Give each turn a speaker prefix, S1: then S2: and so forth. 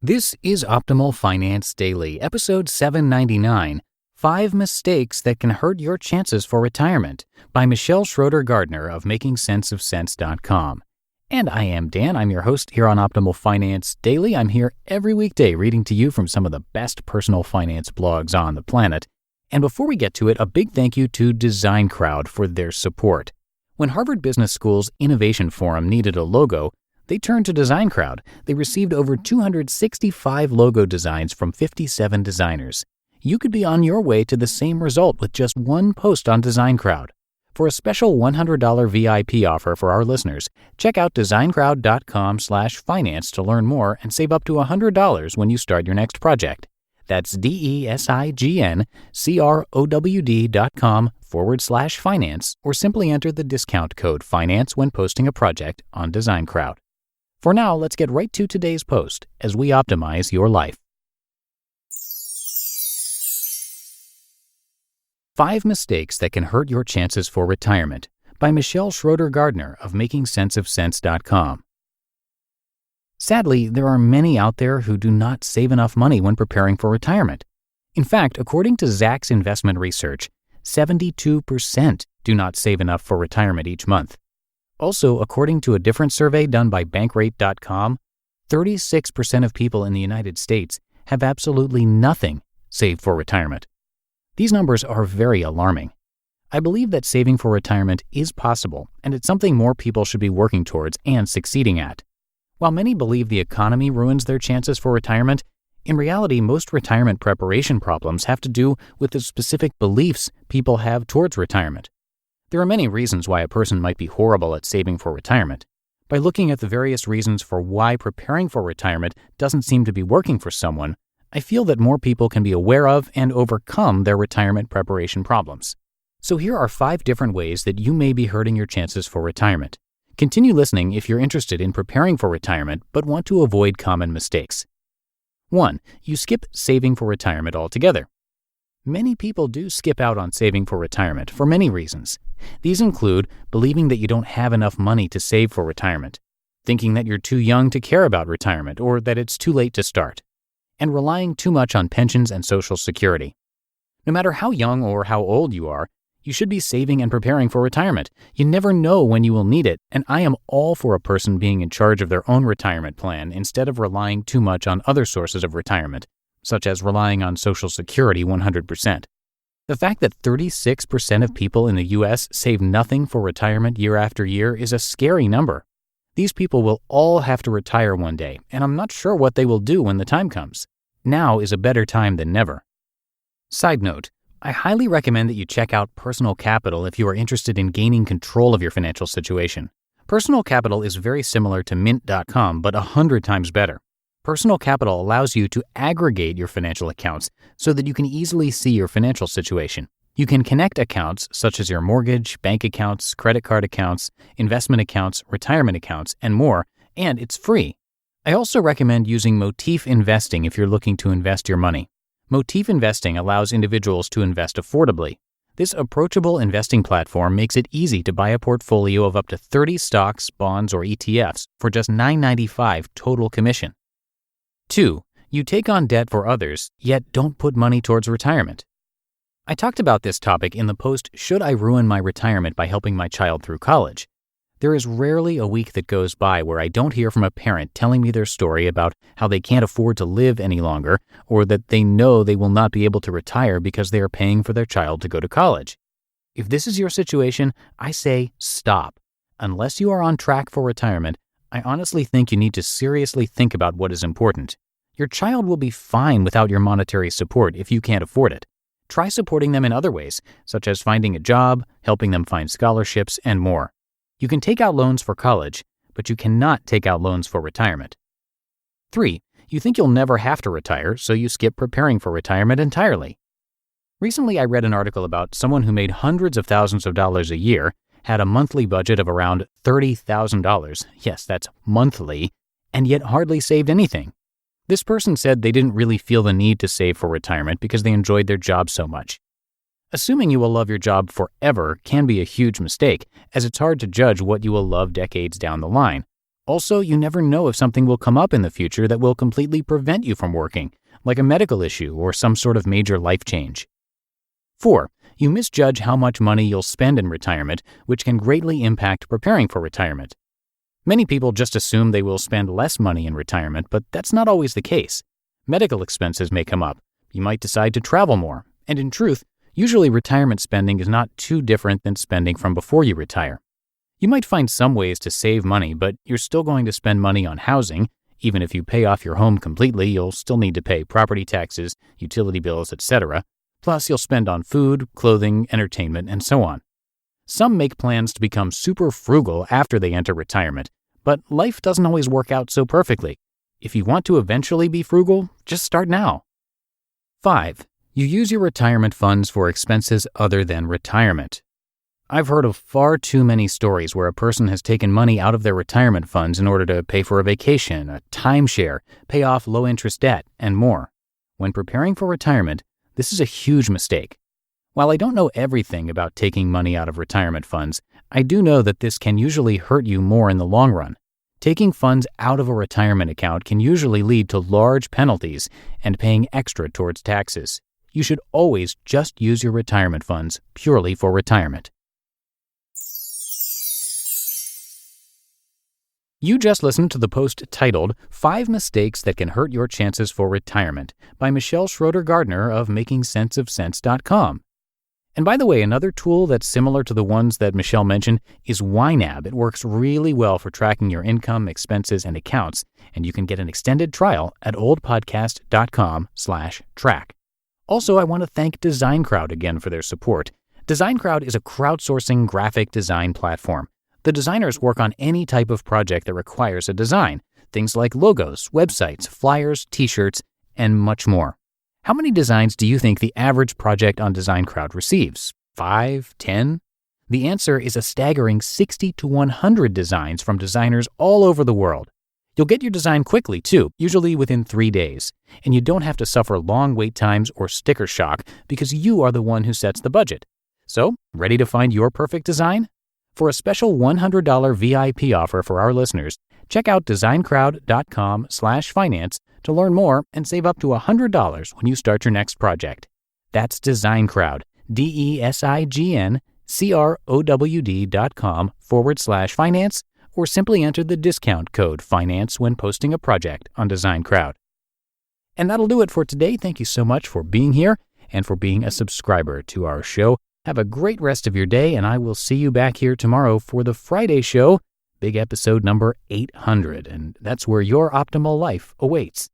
S1: This is Optimal Finance Daily, episode 799, 5 Mistakes That Can Hurt Your Chances for Retirement, by Michelle Schroeder-Gardner of MakingSenseOfCents.com. And I am Dan. I'm your host here on Optimal Finance Daily. I'm here every weekday reading to you from some of the best personal finance blogs on the planet. And before we get to it, a big thank you to Design Crowd for their support. When Harvard Business School's Innovation Forum needed a logo, they turned to Design Crowd. They received over 265 logo designs from 57 designers. You could be on your way to the same result with just one post on Design Crowd. For a special $100 VIP offer for our listeners, check out designcrowd.com/finance to learn more and save up to $100 when you start your next project. That's DESIGNCROWD.com/finance, or simply enter the discount code FINANCE when posting a project on Design Crowd. For now, let's get right to today's post as we optimize your life. 5 Mistakes That Can Hurt Your Chances for Retirement, by Michelle Schroeder-Gardner of MakingSenseOfCents.com. Sadly, there are many out there who do not save enough money when preparing for retirement. In fact, according to Zacks Investment Research, 72% do not save enough for retirement each month. Also, according to a different survey done by Bankrate.com, 36% of people in the United States have absolutely nothing saved for retirement. These numbers are very alarming. I believe that saving for retirement is possible, and it's something more people should be working towards and succeeding at. While many believe the economy ruins their chances for retirement, in reality, most retirement preparation problems have to do with the specific beliefs people have towards retirement. There are many reasons why a person might be horrible at saving for retirement. By looking at the various reasons for why preparing for retirement doesn't seem to be working for someone, I feel that more people can be aware of and overcome their retirement preparation problems. So here are 5 different ways that you may be hurting your chances for retirement. Continue listening if you're interested in preparing for retirement but want to avoid common mistakes. 1. You skip saving for retirement altogether. Many people do skip out on saving for retirement for many reasons. These include believing that you don't have enough money to save for retirement, thinking that you're too young to care about retirement or that it's too late to start, and relying too much on pensions and Social Security. No matter how young or how old you are, you should be saving and preparing for retirement. You never know when you will need it, and I am all for a person being in charge of their own retirement plan instead of relying too much on other sources of retirement, such as relying on Social Security 100%. The fact that 36% of people in the U.S. save nothing for retirement year after year is a scary number. These people will all have to retire one day, and I'm not sure what they will do when the time comes. Now is a better time than never. Side note, I highly recommend that you check out Personal Capital if you are interested in gaining control of your financial situation. Personal Capital is very similar to Mint.com, but 100 times better. Personal Capital allows you to aggregate your financial accounts so that you can easily see your financial situation. You can connect accounts such as your mortgage, bank accounts, credit card accounts, investment accounts, retirement accounts, and more, and it's free. I also recommend using Motif Investing if you're looking to invest your money. Motif Investing allows individuals to invest affordably. This approachable investing platform makes it easy to buy a portfolio of up to 30 stocks, bonds, or ETFs for just $9.95 total commission. 2. You take on debt for others, yet don't put money towards retirement. I talked about this topic in the post, Should I Ruin My Retirement by Helping My Child Through College? There is rarely a week that goes by where I don't hear from a parent telling me their story about how they can't afford to live any longer, or that they know they will not be able to retire because they are paying for their child to go to college. If this is your situation, I say stop. Unless you are on track for retirement, I honestly think you need to seriously think about what is important. Your child will be fine without your monetary support if you can't afford it. Try supporting them in other ways, such as finding a job, helping them find scholarships, and more. You can take out loans for college, but you cannot take out loans for retirement. 3. You think you'll never have to retire, so you skip preparing for retirement entirely. Recently, I read an article about someone who made hundreds of thousands of dollars a year, had a monthly budget of around $30,000, yes, that's monthly, and yet hardly saved anything. This person said they didn't really feel the need to save for retirement because they enjoyed their job so much. Assuming you will love your job forever can be a huge mistake, as it's hard to judge what you will love decades down the line. Also, you never know if something will come up in the future that will completely prevent you from working, like a medical issue or some sort of major life change. 4. You misjudge how much money you'll spend in retirement, which can greatly impact preparing for retirement. Many people just assume they will spend less money in retirement, but that's not always the case. Medical expenses may come up. You might decide to travel more. And in truth, usually retirement spending is not too different than spending from before you retire. You might find some ways to save money, but you're still going to spend money on housing. Even if you pay off your home completely, you'll still need to pay property taxes, utility bills, etc. Plus, you'll spend on food, clothing, entertainment, and so on. Some make plans to become super frugal after they enter retirement, but life doesn't always work out so perfectly. If you want to eventually be frugal, just start now. 5. You use your retirement funds for expenses other than retirement. I've heard of far too many stories where a person has taken money out of their retirement funds in order to pay for a vacation, a timeshare, pay off low-interest debt, and more. When preparing for retirement, this is a huge mistake. While I don't know everything about taking money out of retirement funds, I do know that this can usually hurt you more in the long run. Taking funds out of a retirement account can usually lead to large penalties and paying extra towards taxes. You should always just use your retirement funds purely for retirement. You just listened to the post titled 5 Mistakes That Can Hurt Your Chances for Retirement by Michelle Schroeder-Gardner of MakingSenseOfSense.com. And by the way, another tool that's similar to the ones that Michelle mentioned is YNAB. It works really well for tracking your income, expenses, and accounts, and you can get an extended trial at oldpodcast.com/track. Also, I want to thank DesignCrowd again for their support. DesignCrowd is a crowdsourcing graphic design platform. The designers work on any type of project that requires a design, things like logos, websites, flyers, t-shirts, and much more. How many designs do you think the average project on DesignCrowd receives? 5? 10? The answer is a staggering 60 to 100 designs from designers all over the world. You'll get your design quickly, too, usually within 3 days. And you don't have to suffer long wait times or sticker shock because you are the one who sets the budget. So, ready to find your perfect design? For a special $100 VIP offer for our listeners, check out designcrowd.com/finance to learn more and save up to $100 when you start your next project. That's DesignCrowd, DesignCrowd.com/finance, or simply enter the discount code FINANCE when posting a project on DesignCrowd. And that'll do it for today. Thank you so much for being here and for being a subscriber to our show. Have a great rest of your day, and I will see you back here tomorrow for the Friday show, big episode number 800, and that's where your optimal life awaits.